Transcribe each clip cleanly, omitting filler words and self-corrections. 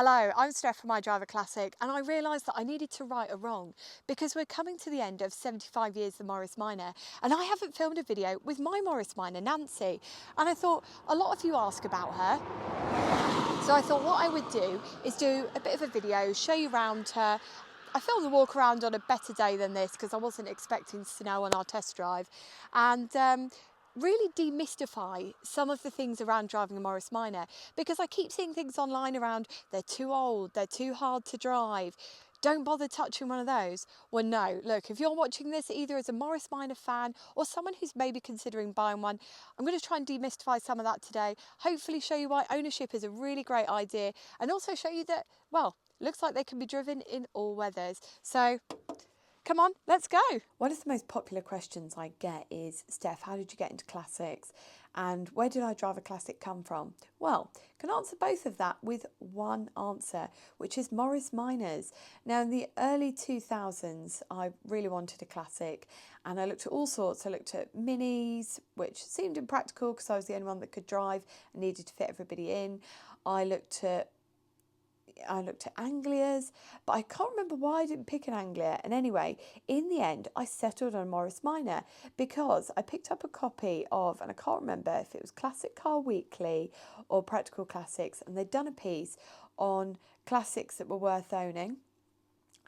Hello, I'm Steph from I Drive a Classic, and I realised that I needed to right a wrong because we're coming to the end of 75 years of the Morris Minor, and I haven't filmed a video with my Morris Minor, Nancy. And I thought a lot of you ask about her, so I thought what I would do is do a bit of a video, show you around her. I filmed the walk around on a better day than this because I wasn't expecting snow on our test drive, and really demystify some of the things around driving a Morris Minor, because I keep seeing things online around they're too old, they're too hard to drive, don't bother touching one of those. Well, no, look, if you're watching this either as a Morris Minor fan or someone who's maybe considering buying one, I'm going to try and demystify some of that today, hopefully show you why ownership is a really great idea, and also show you that, well, looks like they can be driven in all weathers. So come on, let's go. One of the most popular questions I get is, Steph, how did you get into classics? And where did I Drive a Classic come from? Well, I can answer both of that with one answer, which is Morris Minors. Now, in the early 2000s, I really wanted a classic, and I looked at all sorts. I looked at minis, which seemed impractical because I was the only one that could drive and needed to fit everybody in. I looked at Anglias, but I can't remember why I didn't pick an Anglia. And anyway, in the end, I settled on a Morris Minor because I picked up a copy of, and I can't remember if it was Classic Car Weekly or Practical Classics, and they'd done a piece on classics that were worth owning.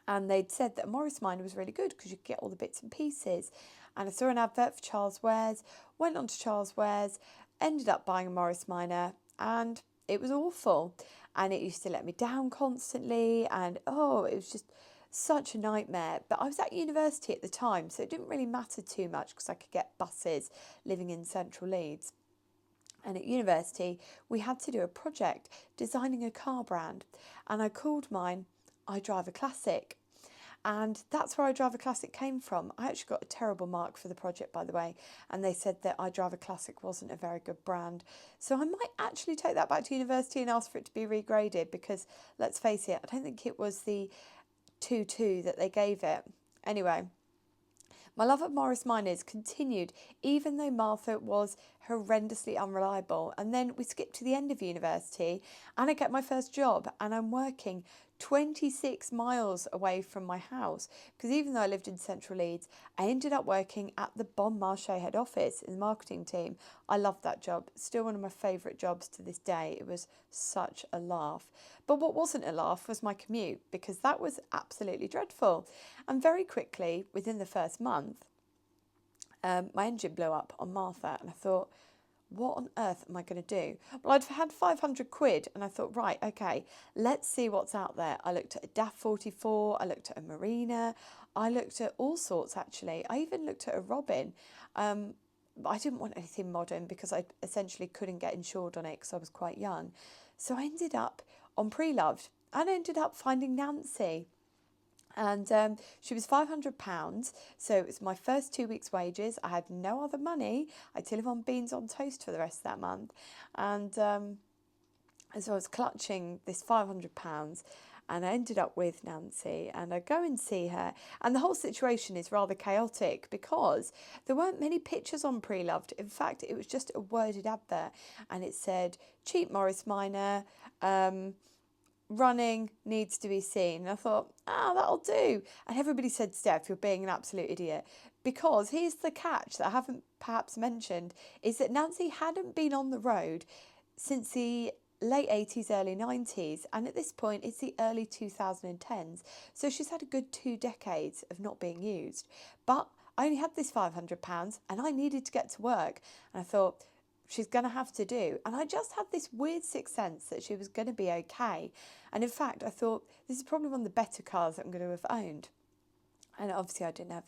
And they'd said that a Morris Minor was really good because you could get all the bits and pieces. And I saw an advert for Charles Wares, went on to Charles Wares, ended up buying a Morris Minor, and it was awful. And it used to let me down constantly, and it was just such a nightmare. But I was at university at the time, so it didn't really matter too much because I could get buses living in central Leeds. And at university, we had to do a project designing a car brand, and I called mine I Drive a Classic. And that's where I Drive a Classic came from. I actually got a terrible mark for the project, by the way, and they said that I Drive a Classic wasn't a very good brand. So I might actually take that back to university and ask for it to be regraded, because let's face it, I don't think it was the 2.2 that they gave it. Anyway, my love of Morris Minors continued even though Martha was horrendously unreliable. And then we skipped to the end of university and I get my first job, and I'm working 26 miles away from my house, because even though I lived in central Leeds, I ended up working at the Bon Marché head office in the marketing team. I loved that job. Still one of my favourite jobs to this day. It was such a laugh. But what wasn't a laugh was my commute, because that was absolutely dreadful. And very quickly, within the first month, my engine blew up on Martha, and I thought, what on earth am I going to do? Well, I'd had 500 quid, and I thought, right, okay, let's see what's out there. I looked at a DAF 44, I looked at a Marina, I looked at all sorts, actually. I even looked at a Robin. But I didn't want anything modern because I essentially couldn't get insured on it because I was quite young. So I ended up on Pre-Loved, and I ended up finding Nancy. And she was £500, so it was my first 2 weeks' wages. I had no other money. I had to live on beans on toast for the rest of that month. And so I was clutching this £500, and I ended up with Nancy, and I go and see her. And the whole situation is rather chaotic because there weren't many pictures on Pre-Loved. In fact, it was just a worded advert, and it said, cheap Morris Minor, running, needs to be seen. And I thought, that'll do. And everybody said, Steph, you're being an absolute idiot. Because here's the catch that I haven't perhaps mentioned, is that Nancy hadn't been on the road since the late 80s, early 90s. And at this point, it's the early 2010s. So she's had a good 2 decades of not being used. But I only had this £500 and I needed to get to work. And I thought, she's going to have to do. And I just had this weird sixth sense that she was going to be okay. And in fact, I thought, this is probably one of the better cars that I'm going to have owned. And obviously I didn't have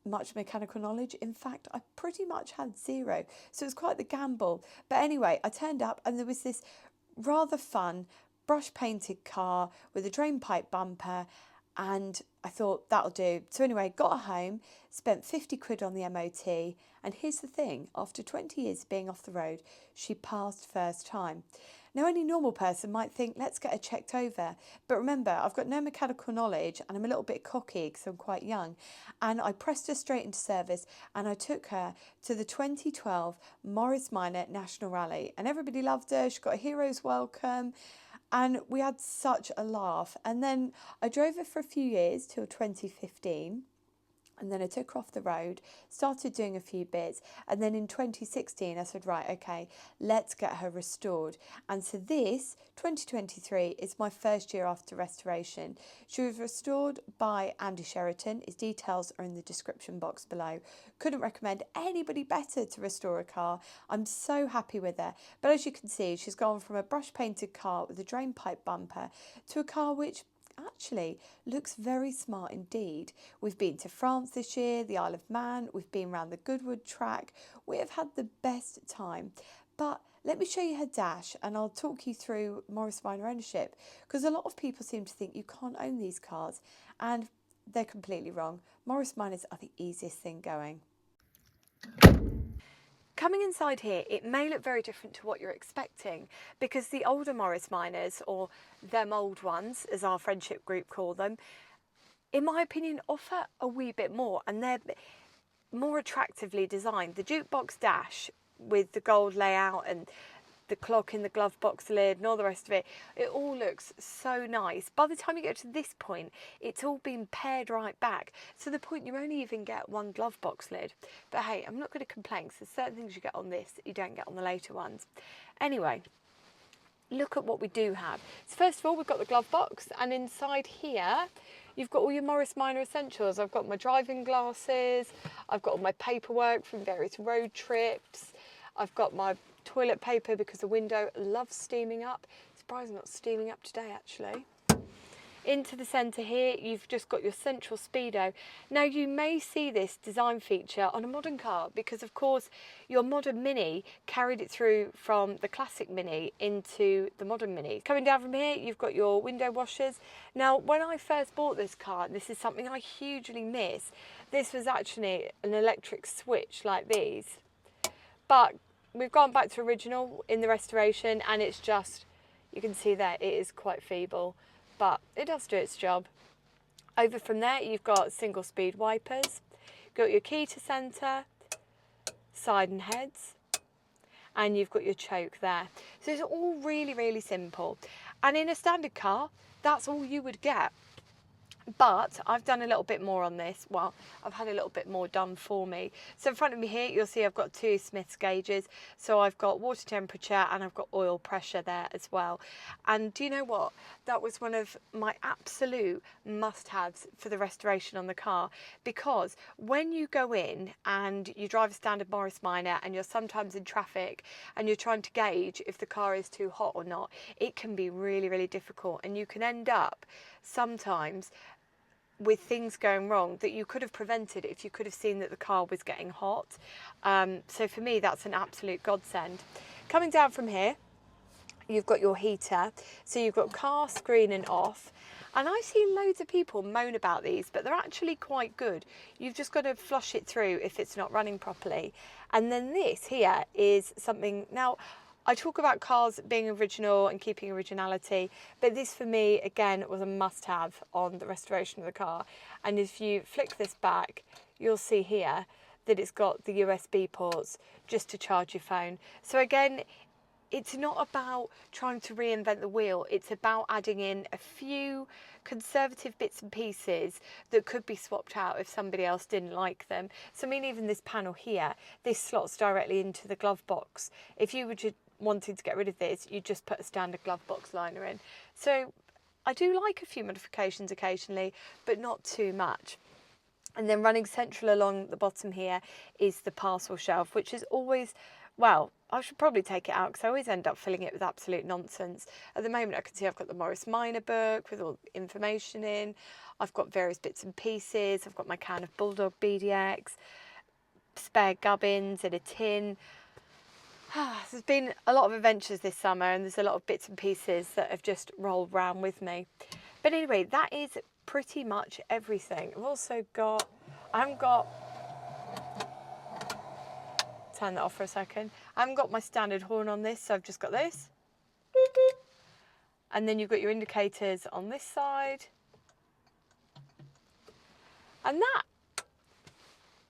much mechanical knowledge. In fact, I pretty much had zero. So it was quite the gamble. But anyway, I turned up and there was this rather fun brush painted car with a drain pipe bumper. And I thought, that'll do. So anyway, got her home, spent 50 quid on the MOT. And here's the thing, after 20 years being off the road, she passed first time. Now, any normal person might think, let's get her checked over. But remember, I've got no mechanical knowledge and I'm a little bit cocky because I'm quite young. And I pressed her straight into service and I took her to the 2012 Morris Minor National Rally. And everybody loved her. She got a hero's welcome. and we had such a laugh. And then I drove it for a few years till 2015. And then I took her off the road, started doing a few bits. And then in 2016, I said, right, okay, let's get her restored. And so this, 2023, is my first year after restoration. She was restored by Andy Sheraton. His details are in the description box below. Couldn't recommend anybody better to restore a car. I'm so happy with her. But as you can see, she's gone from a brush painted car with a drain pipe bumper to a car which actually looks very smart indeed. We've been to France this year, the Isle of Man, we've been around the Goodwood track. We have had the best time. But let me show you her dash and I'll talk you through Morris Minor ownership, because a lot of people seem to think you can't own these cars, and they're completely wrong. Morris Minors are the easiest thing going. Coming inside here, it may look very different to what you're expecting, because the older Morris Minors, or them old ones, as our friendship group call them, in my opinion, offer a wee bit more, and they're more attractively designed. The Jukebox Dash with the gold layout and the clock in the glove box lid and all the rest of it, it all looks so nice. By the time you get to this point, it's all been pared right back, to the point you only even get one glove box lid. But hey, I'm not going to complain, because there's certain things you get on this that you don't get on the later ones. Anyway, look at what we do have. So first of all, we've got the glove box, and inside here you've got all your Morris Minor essentials. I've got my driving glasses, I've got all my paperwork from various road trips, I've got my toilet paper because the window loves steaming up. Surprised not steaming up today, actually. Into the centre here, you've just got your central speedo. Now, you may see this design feature on a modern car, because of course your modern Mini carried it through from the classic Mini into the modern Mini. Coming down from here, you've got your window washers. Now, when I first bought this car, and this is something I hugely miss, this was actually an electric switch like these. But we've gone back to original in the restoration, and it's just, you can see there, it is quite feeble, but it does do its job. Over from there, you've got single speed wipers, you've got your key to centre, side and heads, and you've got your choke there. So it's all really, really simple. And in a standard car, that's all you would get. But I've done a little bit more on this. Well, I've had a little bit more done for me. So in front of me here, you'll see I've got two Smith's gauges. So I've got water temperature and I've got oil pressure there as well. And do you know what? That was one of my absolute must-haves for the restoration on the car, because when you go in and you drive a standard Morris Minor and you're sometimes in traffic and you're trying to gauge if the car is too hot or not, it can be really, really difficult, and you can end up sometimes with things going wrong that you could have prevented if you could have seen that the car was getting hot. So for me, that's an absolute godsend. Coming down from here, you've got your heater. So you've got car, screen and off. And I've seen loads of people moan about these, but they're actually quite good. You've just got to flush it through if it's not running properly. And then this here is something, now I talk about cars being original and keeping originality, but this for me, again, was a must-have on the restoration of the car. And if you flick this back, you'll see here that it's got the USB ports just to charge your phone. So again, it's not about trying to reinvent the wheel. It's about adding in a few conservative bits and pieces that could be swapped out if somebody else didn't like them. So I mean, even this panel here, this slots directly into the glove box. If you were to wanting to get rid of this, you just put a standard glove box liner in. So I do like a few modifications occasionally, but not too much. And then running central along the bottom here is the parcel shelf, which is always, well, I should probably take it out because I always end up filling it with absolute nonsense. At the moment, I can see I've got the Morris Minor book with all the information in. I've got various bits and pieces. I've got my can of Bulldog BDX, spare gubbins in a tin. There's been a lot of adventures this summer, and there's a lot of bits and pieces that have just rolled around with me. But anyway, that is pretty much everything. I've also got, turn that off for a second. I haven't got my standard horn on this, so I've just got this. And then you've got your indicators on this side. And that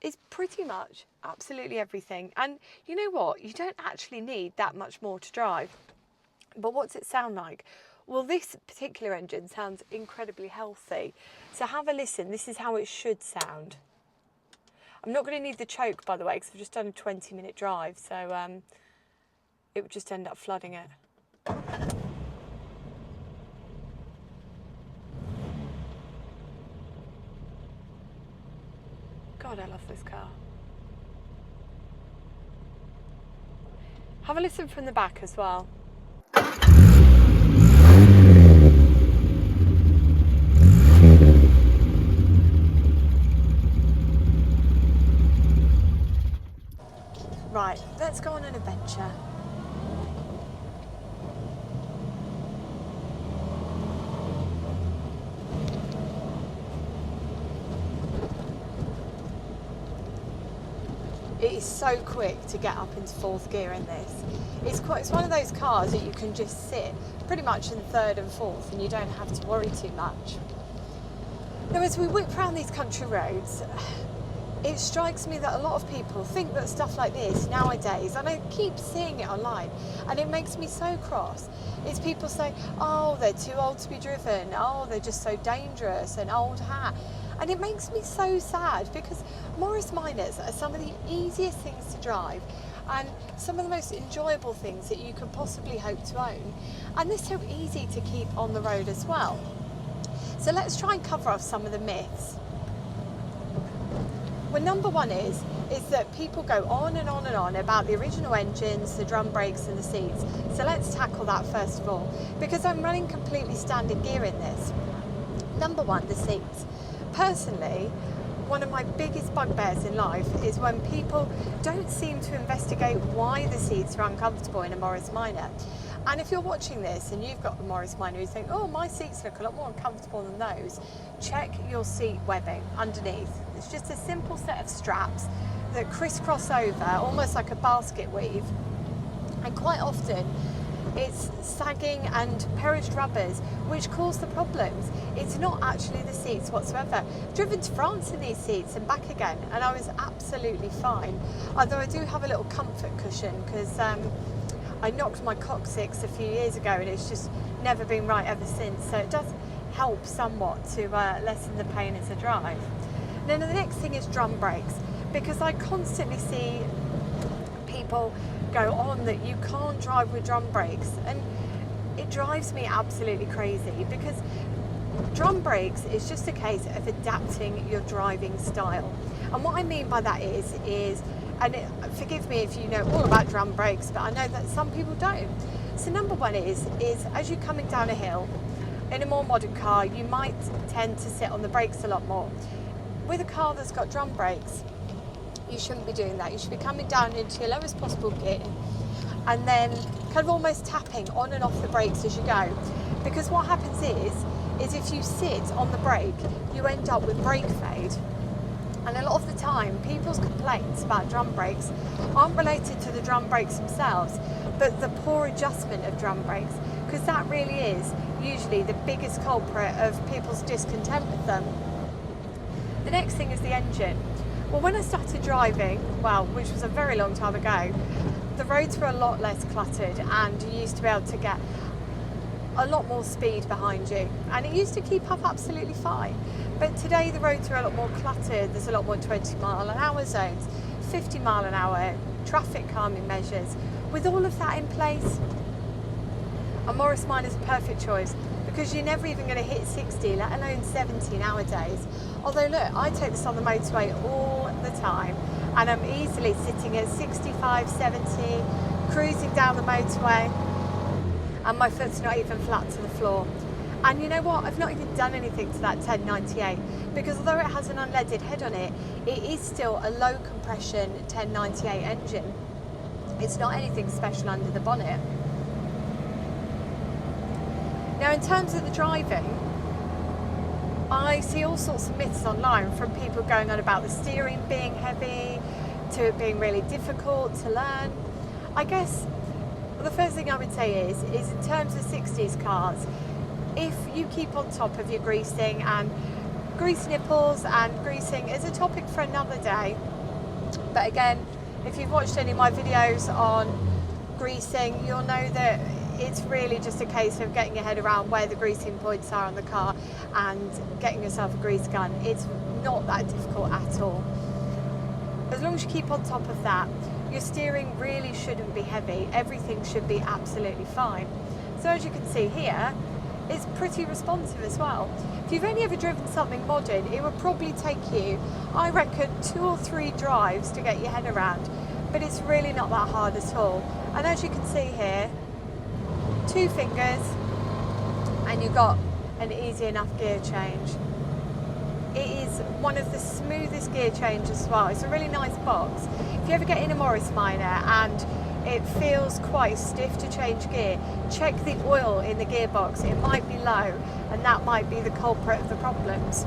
is pretty much absolutely everything. And you know what? You don't actually need that much more to drive. But what's it sound like? Well, this particular engine sounds incredibly healthy. So have a listen. This is how it should sound. I'm not going to need the choke, by the way, because I've just done a 20-minute drive, so it would just end up flooding it. God, I love this car. Have a listen from the back as well. Right, let's go on an adventure. It is so quick to get up into fourth gear in this. It's one of those cars that you can just sit pretty much in third and fourth and you don't have to worry too much. Now, as we whip around these country roads, it strikes me that a lot of people think that stuff like this nowadays, and I keep seeing it online, and it makes me so cross, is people say, oh, they're too old to be driven, oh, they're just so dangerous, and old hat. And it makes me so sad, because Morris Minors are some of the easiest things to drive and some of the most enjoyable things that you could possibly hope to own. And they're so easy to keep on the road as well. So let's try and cover off some of the myths. Well, number one is that people go on and on and on about the original engines, the drum brakes and the seats. So let's tackle that first of all, because I'm running completely standard gear in this. Number one, the seats. Personally, one of my biggest bugbears in life is when people don't seem to investigate why the seats are uncomfortable in a Morris Minor. And if you're watching this and you've got the Morris Minor, you think, oh, my seats look a lot more uncomfortable than those, check your seat webbing underneath. It's just a simple set of straps that crisscross over, almost like a basket weave. And quite often, it's sagging and perished rubbers which cause the problems. It's not actually the seats whatsoever. I've driven to France in these seats and back again, and I was absolutely fine. Although I do have a little comfort cushion because I knocked my coccyx a few years ago and it's just never been right ever since. So it does help somewhat to lessen the pain as I drive. Then the next thing is drum brakes, because I constantly see people go on that you can't drive with drum brakes, and it drives me absolutely crazy, because drum brakes is just a case of adapting your driving style. And what I mean by that is and forgive me if you know all about drum brakes, but I know that some people don't. So number one is as you're coming down a hill in a more modern car, you might tend to sit on the brakes a lot more. With a car that's got drum brakes, you shouldn't be doing that. You should be coming down into your lowest possible gear and then kind of almost tapping on and off the brakes as you go. Because what happens is if you sit on the brake, you end up with brake fade. And a lot of the time, people's complaints about drum brakes aren't related to the drum brakes themselves, but the poor adjustment of drum brakes, because that really is usually the biggest culprit of people's discontent with them. The next thing is the engine. Well, when I started driving, which was a very long time ago, the roads were a lot less cluttered and you used to be able to get a lot more speed behind you, and it used to keep up absolutely fine. But today the roads are a lot more cluttered. There's a lot more 20-mile-an-hour zones, 50-mile-an-hour traffic calming measures. With all of that in place, a Morris Minor is a perfect choice, because you're never even going to hit 60, let alone 70 nowadays. Although look, I take this on the motorway all the time, and I'm easily sitting at 65, 70, cruising down the motorway, and my foot's not even flat to the floor. And you know what? I've not even done anything to that 1098, because although it has an unleaded head on it, it is still a low compression 1098 engine. It's not anything special under the bonnet. Now, in terms of the driving, I see all sorts of myths online, from people going on about the steering being heavy to it being really difficult to learn. I guess the first thing I would say is in terms of 60s cars, if you keep on top of your greasing, and grease nipples and greasing is a topic for another day. But again, if you've watched any of my videos on greasing, you'll know that it's really just a case of getting your head around where the greasing points are on the car and getting yourself a grease gun. It's not that difficult at all. As long as you keep on top of that, your steering really shouldn't be heavy. Everything should be absolutely fine. So as you can see here, it's pretty responsive as well. If you've only ever driven something modern, it would probably take you, I reckon, 2 or 3 drives to get your head around, but it's really not that hard at all. And as you can see here, 2 fingers and you've got an easy enough gear change. It is one of the smoothest gear changes as well. It's a really nice box. If you ever get in a Morris Minor and it feels quite stiff to change gear, check the oil in the gearbox. It might be low and that might be the culprit of the problems.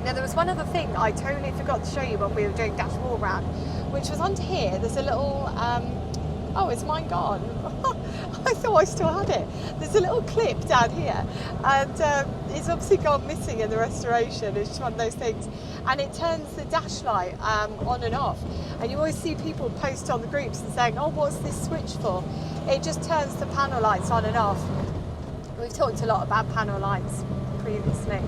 Now there was one other thing I totally forgot to show you when we were doing dash walk round, which was under here. There's a little, oh, is mine gone? I thought I still had it. There's a little clip down here and it's obviously gone missing in the restoration. It's just one of those things. And it turns the dash light on and off. And you always see people post on the groups and saying, oh, what's this switch for? It just turns the panel lights on and off. We've talked a lot about panel lights previously.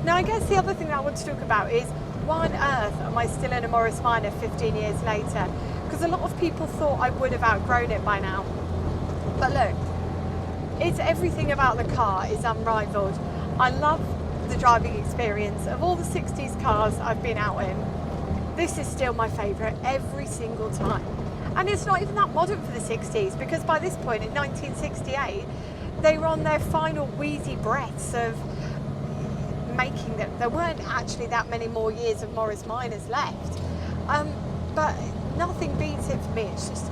Now I guess the other thing that I want to talk about is why on earth am I still in a Morris Minor 15 years later? Because a lot of people thought I would have outgrown it by now. But look, it's everything about the car is unrivaled. I love the driving experience. Of all the 60s cars I've been out in, this is still my favourite every single time. And it's not even that modern for the 60s, because by this point in 1968 they were on their final wheezy breaths of making them. There weren't actually that many more years of Morris Minors left, but nothing beats it for me. It's just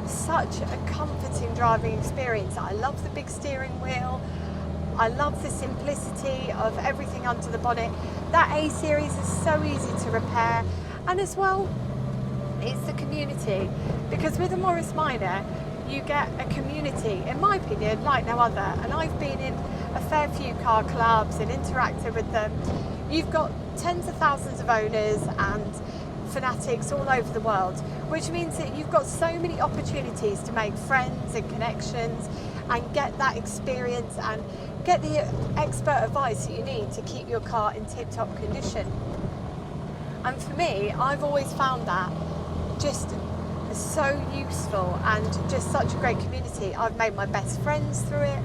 such a comforting driving experience. I love the big steering wheel. I love the simplicity of everything under the bonnet. That A series is so easy to repair, and as well, it's the community, because with a Morris Minor you get a community, in my opinion, like no other. And I've been in a fair few car clubs and interacted with them. You've got tens of thousands of owners and fanatics all over the world, which means that you've got so many opportunities to make friends and connections and get that experience and get the expert advice that you need to keep your car in tip-top condition. And for me, I've always found that just so useful and just such a great community. I've made my best friends through it.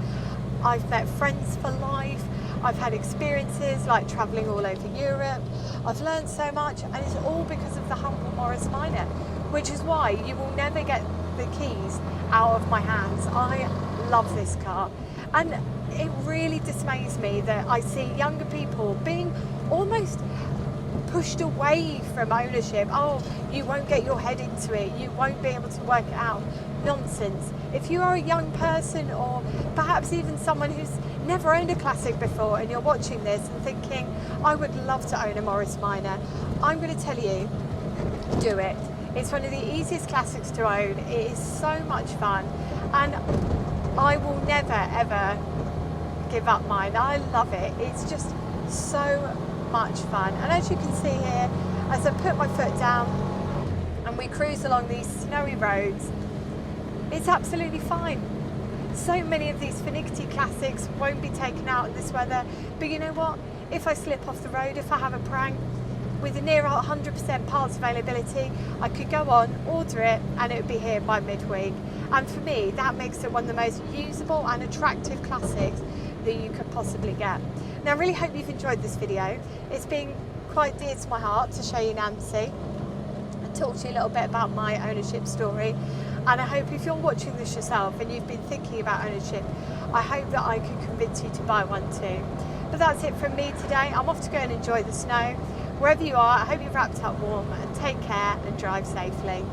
I've met friends for life. I've had experiences like travelling all over Europe. I've learned so much, and it's all because of the humble Morris Minor, which is why you will never get the keys out of my hands. I love this car, and it really dismays me that I see younger people being almost pushed away from ownership. Oh, you won't get your head into it, you won't be able to work it out. Nonsense. If you are a young person, or perhaps even someone who's never owned a classic before, and you're watching this and thinking, I would love to own a Morris Minor, I'm going to tell you, do it. It's one of the easiest classics to own. It is so much fun, and I will never ever give up mine. I love it. It's just so much fun. And as you can see here, as I put my foot down and we cruise along these snowy roads, it's absolutely fine. So many of these finicky classics won't be taken out in this weather, but you know what? If I slip off the road, if I have a prank, with a near 100% parts availability, I could go on, order it, and it would be here by midweek. And for me, that makes it one of the most usable and attractive classics that you could possibly get. Now, I really hope you've enjoyed this video. It's been quite dear to my heart to show you Nancy and talk to you a little bit about my ownership story. And I hope if you're watching this yourself and you've been thinking about ownership, I hope that I can convince you to buy one too. But that's it from me today. I'm off to go and enjoy the snow. Wherever you are, I hope you've wrapped up warm, and take care and drive safely.